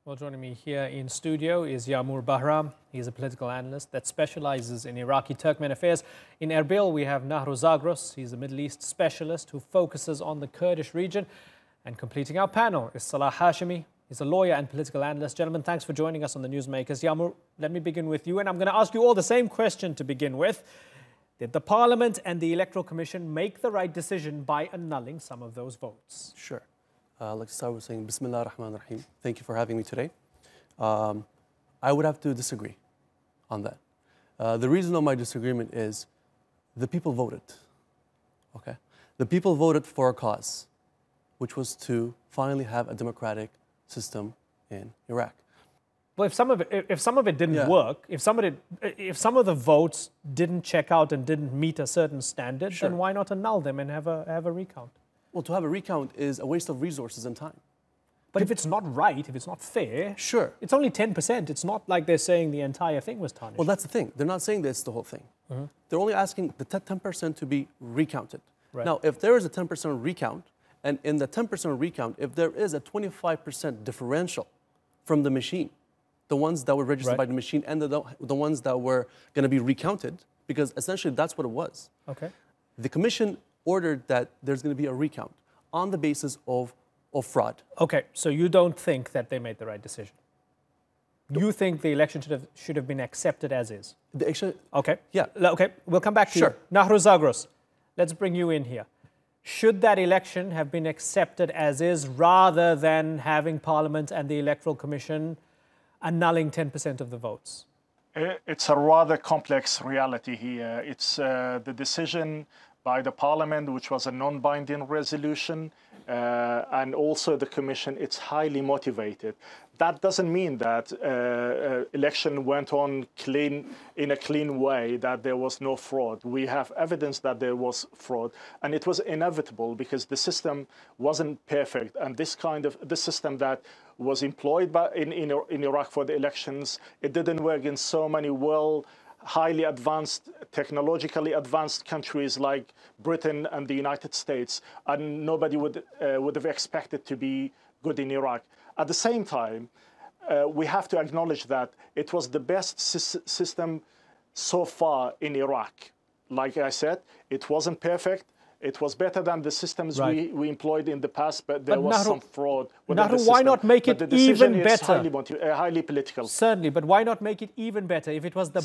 Well, joining me here in studio is Yagmur Bahram. He's a political analyst that specializes in Iraqi Turkmen affairs. In Erbil, we have Nahro Zagros. He's a Middle East specialist who focuses on the Kurdish region. And completing our panel is Salah Hashimi. He's a lawyer and political analyst. Gentlemen, thanks for joining us on the Newsmakers. Yagmur, let me begin with you. And I'm going to ask you all the same question to begin with. Did the Parliament and the Electoral Commission make the right decision by annulling some of those votes? Sure. I'd like to start with saying Bismillah ar-Rahman ar-Rahim. Thank you for having me today. I would have to disagree on that. The reason of my disagreement is the people voted. Okay? The people voted for a cause, which was to finally have a democratic system in Iraq. Well, if some of it didn't work, if some of the votes didn't check out and didn't meet a certain standard, then why not annul them and have a recount? Well, to have a recount is a waste of resources and time. But if it's not right, if it's not fair, it's only 10%. It's not like they're saying the entire thing was tarnished. Well, that's the thing. They're not saying that's the whole thing. They're only asking the 10% to be recounted. Right. Now, if there is a 10% recount, and in the 10% recount, if there is a 25% differential from the machine, the ones that were registered by the machine and the ones that were going to be recounted, because essentially that's what it was. Okay. The commission ordered that there's going to be a recount on the basis of fraud. Okay, so you don't think that they made the right decision? You think the election should have been accepted as is? Okay. Yeah. Okay, we'll come back to you. Nahro Zagros, let's bring you in here. Should that election have been accepted as is rather than having Parliament and the Electoral Commission annulling 10% of the votes? It's a rather complex reality here. It's the decision by the Parliament, which was a non-binding resolution, and also the Commission, it's highly motivated. That doesn't mean that election went on in a clean way, that there was no fraud. We have evidence that there was fraud, and it was inevitable because the system wasn't perfect, and this system that was employed in Iraq for the elections, it didn't work in so many highly advanced, technologically advanced countries like Britain and the United States, and nobody would have expected to be good in Iraq. At the same time, we have to acknowledge that it was the best system so far in Iraq. Like I said, it wasn't perfect. It was better than the systems we employed in the past, but there was some fraud. Nahro, why not make it even better? Highly political. Certainly, but why not make it even better? If it was the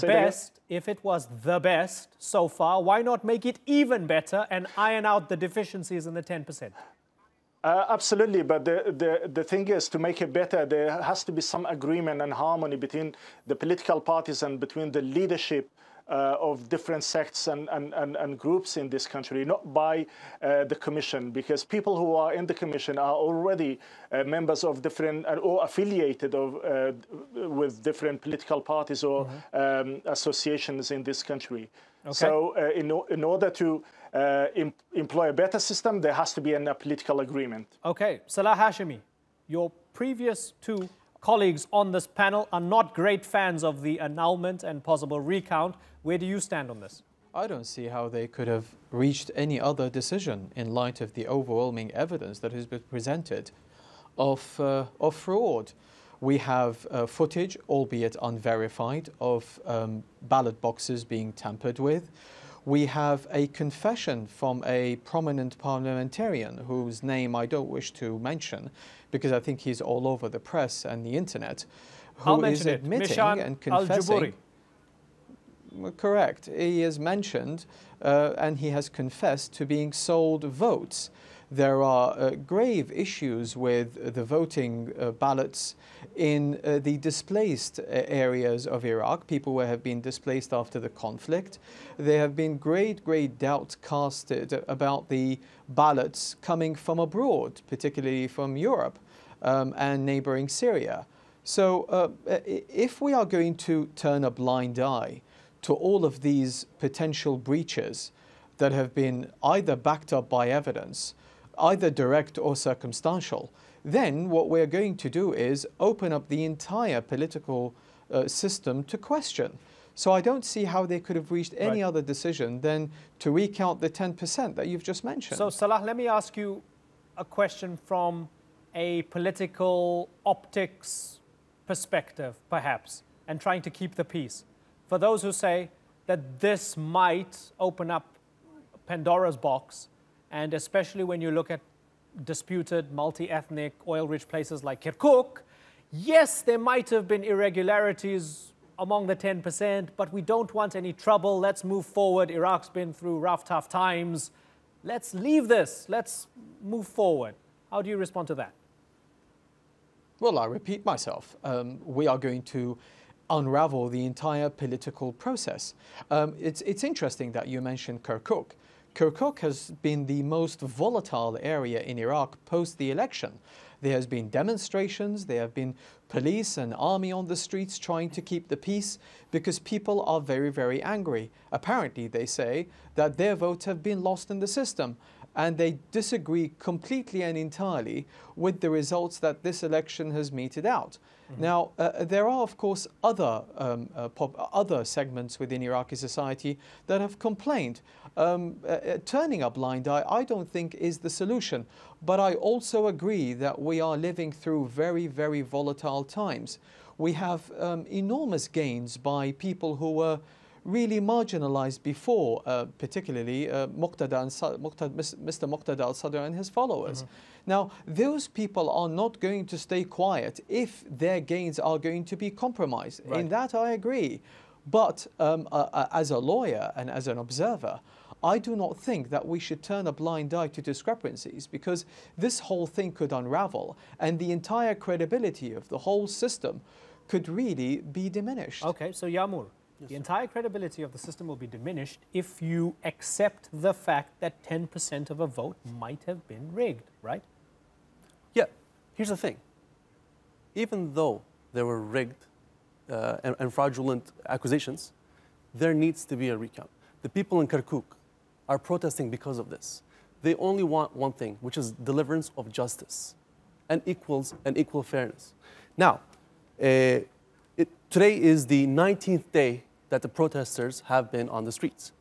best, so far, why not make it even better and iron out the deficiencies in the 10%? Absolutely, but the thing is, to make it better, there has to be some agreement and harmony between the political parties and between the leadership of different sects and groups in this country, not by the Commission, because people who are in the Commission are already members of different or affiliated with different political parties or associations in this country. Okay. So in order to employ a better system, there has to be a political agreement. Okay, Salah Hashimi, your previous two colleagues on this panel are not great fans of the annulment and possible recount. Where do you stand on this? I don't see how they could have reached any other decision in light of the overwhelming evidence that has been presented of fraud. We have footage, albeit unverified, of ballot boxes being tampered with. We have a confession from a prominent parliamentarian whose name I don't wish to mention because I think he's all over the press and the internet, who is admitting and confessing. Correct. He has mentioned and he has confessed to being sold votes. There are grave issues with the voting ballots in the displaced areas of Iraq, people who have been displaced after the conflict. There have been great doubts casted about the ballots coming from abroad, particularly from Europe and neighboring Syria. So if we are going to turn a blind eye to all of these potential breaches that have been either backed up by evidence, either direct or circumstantial, then what we're going to do is open up the entire political system to question. So I don't see how they could have reached any other decision than to recount the 10% that you've just mentioned. So Salah, let me ask you a question from a political optics perspective, perhaps, and trying to keep the peace. For those who say that this might open up Pandora's box, and especially when you look at disputed, multi-ethnic, oil-rich places like Kirkuk, yes, there might have been irregularities among the 10%, but we don't want any trouble. Let's move forward. Iraq's been through rough, tough times. Let's leave this. Let's move forward. How do you respond to that? Well, I repeat myself. We are going to unravel the entire political process. It's interesting that you mentioned Kirkuk. Kirkuk has been the most volatile area in Iraq post the election. There has been demonstrations, there have been police and army on the streets trying to keep the peace because people are very, very angry. Apparently, they say that their votes have been lost in the system, and they disagree completely and entirely with the results that this election has meted out. Now, there are, of course, other segments within Iraqi society that have complained. Turning a blind eye, I don't think, is the solution. But I also agree that we are living through very, very volatile times. We have enormous gains by people who were really marginalized before, particularly Muqtada and Mr. Muqtada Al-sadr and his followers. Now, those people are not going to stay quiet if their gains are going to be compromised. Right. In that, I agree. But as a lawyer and as an observer, I do not think that we should turn a blind eye to discrepancies, because this whole thing could unravel and the entire credibility of the whole system could really be diminished. Okay, so Yagmur, the entire credibility of the system will be diminished if you accept the fact that 10% of a vote might have been rigged, right? Yeah. Here's the thing. Even though there were rigged and fraudulent accusations, there needs to be a recount. The people in Kirkuk are protesting because of this. They only want one thing, which is deliverance of justice and equal fairness. Now, today is the 19th day that the protesters have been on the streets.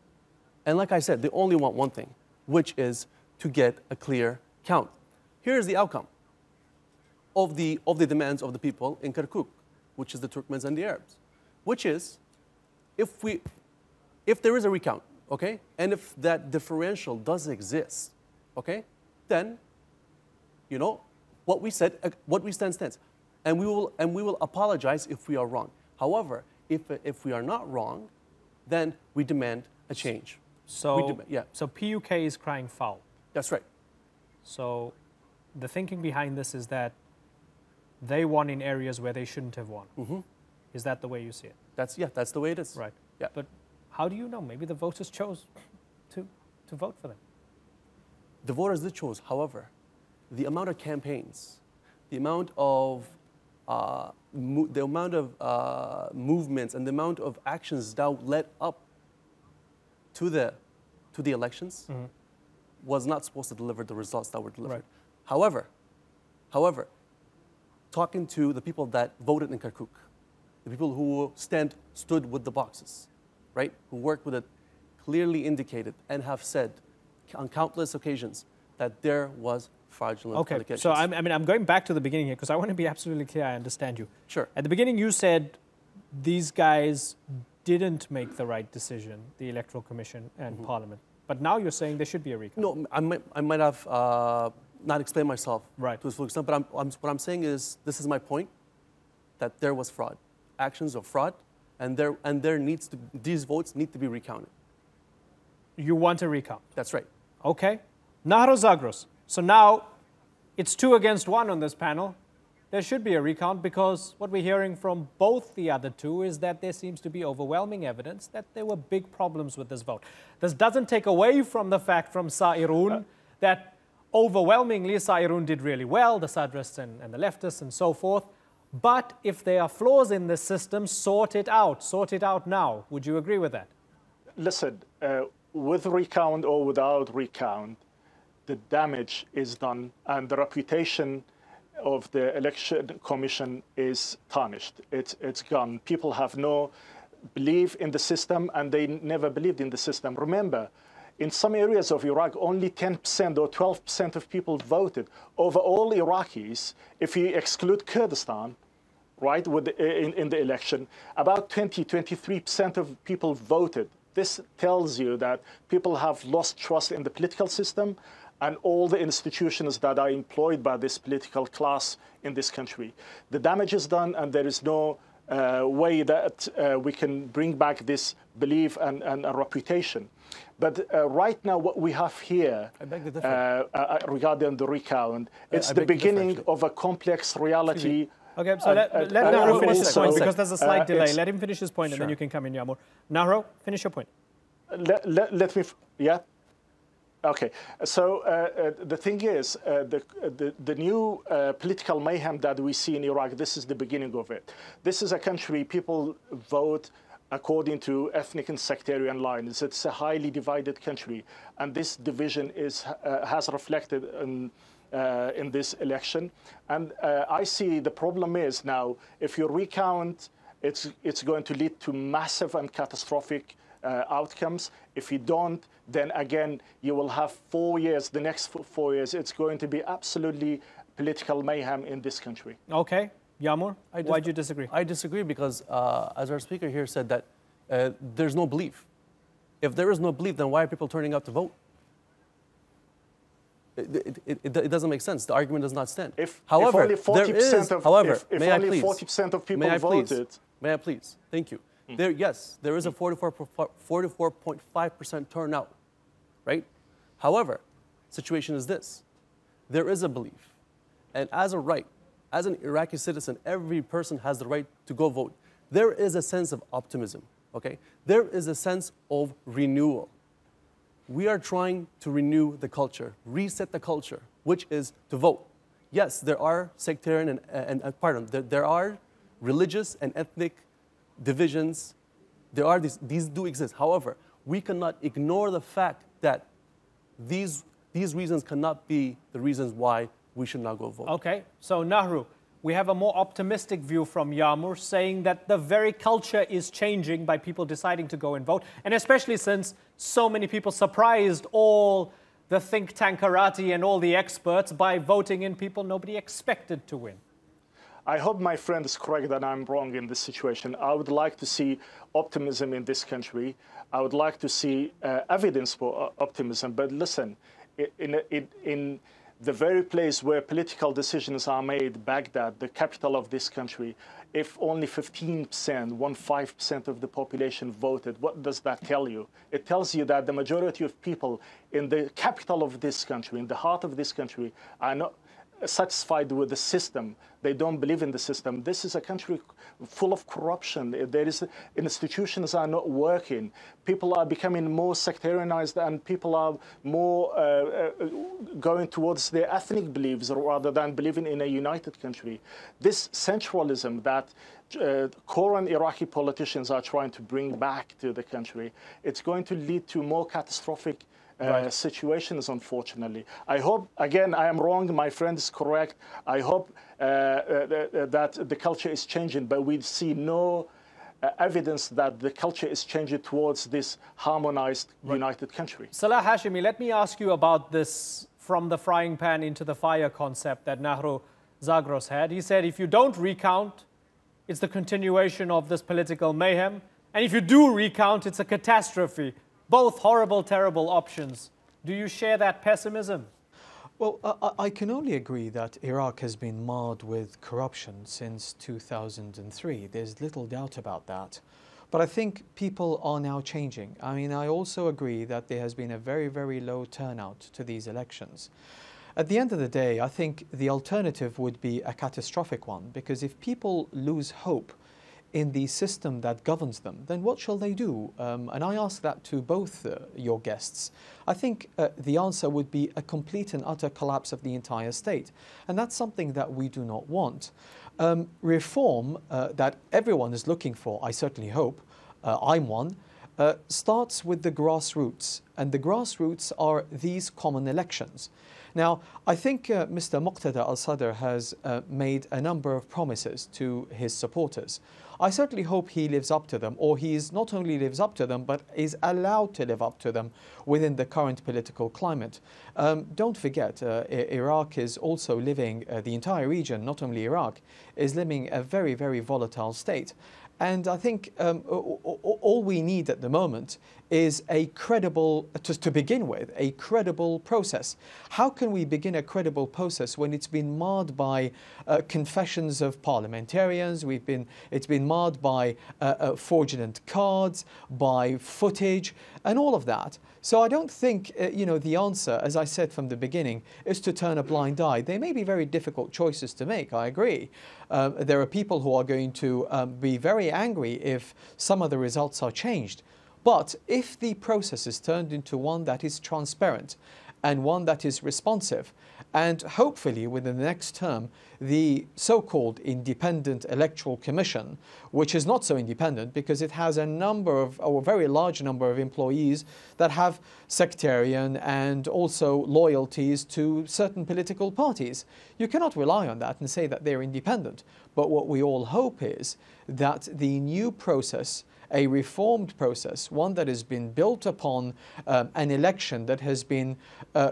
And like I said, they only want one thing, which is to get a clear count. Here's the outcome of the demands of the people in Kirkuk, which is the Turkmens and the Arabs, which is, if there is a recount, okay, and if that differential does exist, okay, then, you know, what we said stands, and we will apologize if we are wrong. However, if we are not wrong, then we demand a change. So, so PUK is crying foul. That's right. So the thinking behind this is that they won in areas where they shouldn't have won. Is that the way you see it? That's the way it is. Right. Yeah. But how do you know? Maybe the voters chose to vote for them. The voters did choose. However, the amount of campaigns, the amount of movements and the amount of actions that led up to the elections was not supposed to deliver the results that were delivered. Right. However, talking to the people that voted in Kirkuk, the people who stood with the boxes, right, who worked with it, clearly indicated and have said on countless occasions that there was fraudulent allegations. So I'm going back to the beginning here because I want to be absolutely clear I understand you. Sure. At the beginning you said these guys didn't make the right decision, the Electoral Commission and Parliament. But now you're saying there should be a recount. No, I might have not explained myself right. to its full extent, but what I'm saying is, this is my point, that there was fraud, actions of fraud, and these votes need to be recounted. You want a recount? That's right. Okay. Nahro Zagros. So now it's 2 against 1 on this panel. There should be a recount because what we're hearing from both the other two is that there seems to be overwhelming evidence that there were big problems with this vote. This doesn't take away from the fact from Sairoon that overwhelmingly Sairoon did really well, the Sadrists and the leftists and so forth. But if there are flaws in this system, sort it out. Sort it out now. Would you agree with that? Listen, with recount or without recount, the damage is done and the reputation of the election commission is tarnished. It's gone. People have no belief in the system and they never believed in the system. Remember, in some areas of Iraq, only 10% or 12% of people voted. Over all Iraqis, if you exclude Kurdistan, right, in the election, about 23% of people voted. This tells you that people have lost trust in the political system and all the institutions that are employed by this political class in this country. The damage is done, and there is no way that we can bring back this belief and a reputation. But right now, what we have here regarding the recount, it's the beginning of a complex reality. Okay, so let Nahro finish his point, because there's a slight delay. Let him finish his point, and then you can come in, Yagmur. Nahro, finish your point. Let me, yeah? Okay, so the thing is, the new political mayhem that we see in Iraq, this is the beginning of it. This is a country, people vote according to ethnic and sectarian lines. It's a highly divided country, and this division has reflected in this election. And I see the problem is now, if you recount, it's going to lead to massive and catastrophic outcomes. If you don't, then again, you will have 4 years, the next 4 years, it's going to be absolutely political mayhem in this country. Okay, Yagmur, why do you disagree? I disagree because, as our speaker here said, that there's no belief. If there is no belief, then why are people turning out to vote? It doesn't make sense. The argument does not stand. However, if only 40% of people voted. May I please? Thank you. Yes, there is a 44.5% turnout, right? However, situation is this. There is a belief. And as a right, as an Iraqi citizen, every person has the right to go vote. There is a sense of optimism, okay? There is a sense of renewal. We are trying to renew the culture, reset the culture, which is to vote. Yes, there are sectarian there are religious and ethnic divisions. These do exist. However, we cannot ignore the fact that these reasons cannot be the reasons why we should not go vote. Okay, so Nahro, we have a more optimistic view from Yagmur, saying that the very culture is changing by people deciding to go and vote, and especially since so many people surprised all the think tankerati and all the experts by voting in people nobody expected to win. I hope my friend is correct that I'm wrong in this situation. I would like to see optimism in this country. I would like to see evidence for optimism. But listen, in the very place where political decisions are made, Baghdad, the capital of this country, if only 15% of the population voted, what does that tell you? It tells you that the majority of people in the capital of this country, in the heart of this country, are not satisfied with the system. They don't believe in the system. This is a country full of corruption. Institutions are not working. People are becoming more sectarianized, and people are more going towards their ethnic beliefs rather than believing in a united country. This centralism that current Iraqi politicians are trying to bring back to the country, it's going to lead to more catastrophic situations, unfortunately. I hope, again, I am wrong, my friend is correct. I hope that the culture is changing, but we see no evidence that the culture is changing towards this harmonized, united country. Salah Hashimi, let me ask you about this from the frying pan into the fire concept that Nahro Zagros had. He said, if you don't recount, it's the continuation of this political mayhem. And if you do recount, it's a catastrophe. Both horrible, terrible options. Do you share that pessimism? Well, I can only agree that Iraq has been marred with corruption since 2003. There's little doubt about that. But I think people are now changing. I mean, I also agree that there has been a very, very low turnout to these elections. At the end of the day, I think the alternative would be a catastrophic one, because if people lose hope in the system that governs them, then what shall they do? And I ask that to both your guests. I think the answer would be a complete and utter collapse of the entire state. And that's something that we do not want. Reform that everyone is looking for, I certainly hope, I'm one, starts with the grassroots. And the grassroots are these common elections. Now, I think Mr. Muqtada Al-Sadr has made a number of promises to his supporters. I certainly hope he lives up to them, or he is not only lives up to them, but is allowed to live up to them within the current political climate. Don't forget, Iraq is also living, the entire region, not only Iraq, is living a very, very volatile state. And I think all we need at the moment is a credible, to begin with, a credible process. How can we begin a credible process when it's been marred by confessions of parliamentarians? It's been marred by fraudulent cards, by footage, and all of that. So I don't think, the answer, as I said from the beginning, is to turn a blind eye. They may be very difficult choices to make, I agree. There are people who are going to be very angry if some of the results are changed. But if the process is turned into one that is transparent and one that is responsive, and hopefully within the next term, the so-called Independent Electoral Commission, which is not so independent because it has a very large number of employees that have sectarian and also loyalties to certain political parties. You cannot rely on that and say that they're independent. But what we all hope is that the new process, a reformed process, one that has been built upon an election that has been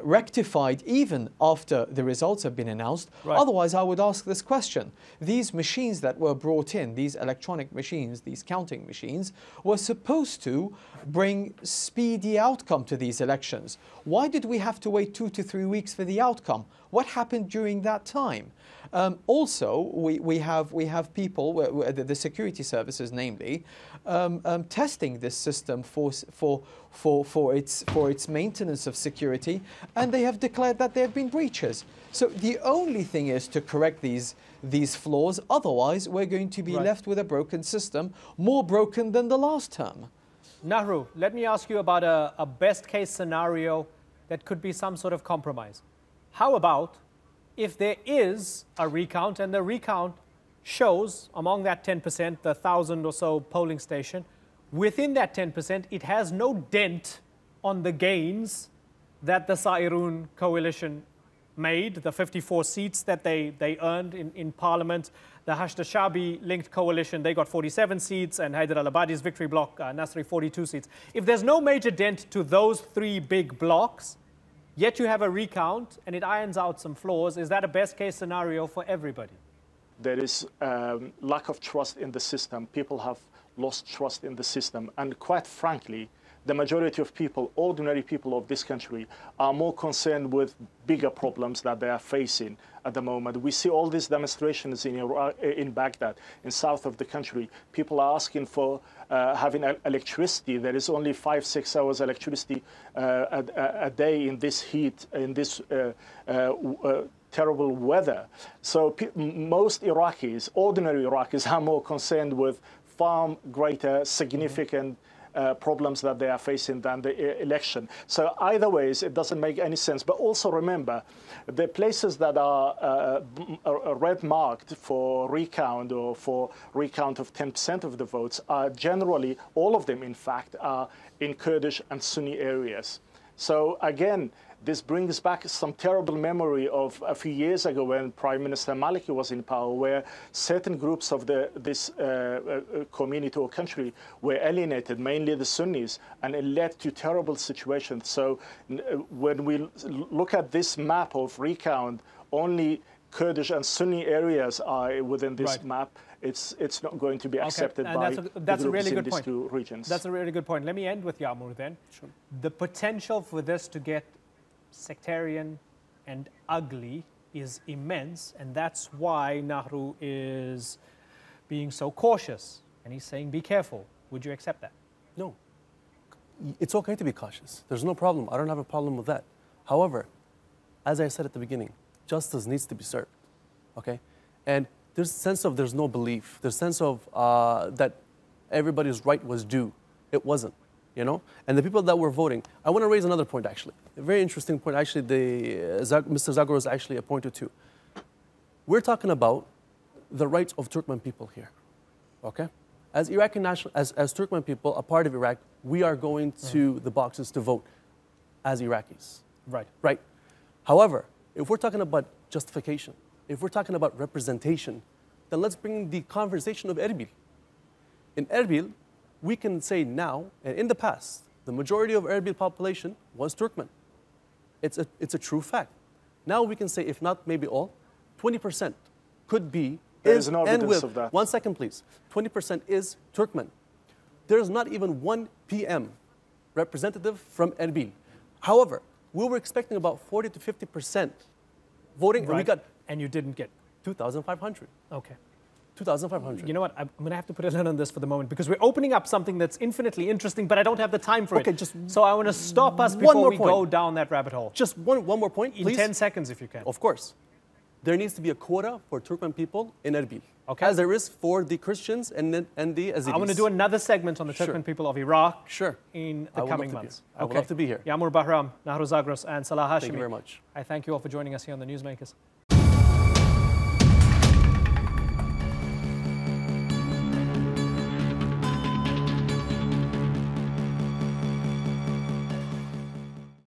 rectified even after the results have been announced. Right. Otherwise, I would ask this question. These machines that were brought in, these electronic machines, these counting machines, were supposed to bring speedy outcome to these elections. Why did we have to wait 2 to 3 weeks for the outcome? What happened during that time? Also, we have people, the security services, namely, testing this system for its maintenance of security, and they have declared that there have been breaches. So the only thing is to correct these flaws. Otherwise, we're going to be left with a broken system, more broken than the last term. Nahro, let me ask you about a best case scenario that could be some sort of compromise. How about if there is a recount and the recount shows among that 10%, the 1,000 or so polling station, within that 10%, it has no dent on the gains that the Sairoon coalition made, the 54 seats that they earned in Parliament. The Hashd al-Shabi linked coalition, they got 47 seats, and Haider al-Abadi's victory bloc, Nasri, 42 seats. If there's no major dent to those 3 big blocks, yet you have a recount and it irons out some flaws, is that a best case scenario for everybody? There is lack of trust in the system. People have lost trust in the system. And quite frankly, the majority of people, ordinary people of this country, are more concerned with bigger problems that they are facing at the moment. We see all these demonstrations in Iraq, in Baghdad, in south of the country. People are asking for having electricity. There is only 5-6 hours electricity a day in this heat, in this terrible weather. So most Iraqis, ordinary Iraqis, are more concerned with far greater, significant problems that they are facing than the election. So either ways, it doesn't make any sense. But also remember, the places that are red marked for recount or for recount of 10% of the votes are generally, all of them in fact, are in Kurdish and Sunni areas. So again, this brings back some terrible memory of a few years ago when Prime Minister Maliki was in power, where certain groups of this community or country were alienated, mainly the Sunnis, and it led to terrible situations. So when we look at this map of recount, only Kurdish and Sunni areas are within this map. It's not going to be accepted by that's the a really groups in good these point. 2 regions. That's a really good point. Let me end with Yagmur then. Sure. The potential for this to get sectarian and ugly is immense, and that's why Nahro is being so cautious, and he's saying be careful. Would you accept that? No. It's okay to be cautious. There's no problem. I don't have a problem with that. However, as I said at the beginning, justice needs to be served, okay? And there's a sense of there's no belief. There's a sense of that everybody's right was due. It wasn't, you know? And the people that were voting, I want to raise another point, actually. A very interesting point, actually, Mr. Zagros actually pointed to. We're talking about the rights of Turkmen people here, okay? As Iraqi national, as Turkmen people, a part of Iraq, we are going to the boxes to vote as Iraqis. Right. Right. However, if we're talking about justification, if we're talking about representation, then let's bring the conversation of Erbil. In Erbil, we can say now, and in the past, the majority of Erbil population was Turkmen. It's a true fact. Now we can say, if not maybe all, 20% could be. There is no evidence of that. 1 second, please. 20% is Turkmen. There is not even one PM representative from Erbil. However, we were expecting about 40 to 50% voting, Right. and we got. And you didn't get. 2,500. Okay. 2,500. You know what? I'm going to have to put a lid on this for the moment because we're opening up something that's infinitely interesting, but I don't have the time for Okay, it. just so I want to stop us one before more we point. go down that rabbit hole. Just one more point, In please. 10 seconds, if you can. Of course. There needs to be a quota for Turkmen people in Erbil. Okay. As there is for the Christians and the Yazidis. I want to do another segment on the Turkmen Sure. people of Iraq Sure. in I the would coming love to be months. here. I would love to be here. Yagmur Bahram, Nahro Zagros, and Salah Hashimi. Thank you very much. I thank you all for joining us here on the Newsmakers.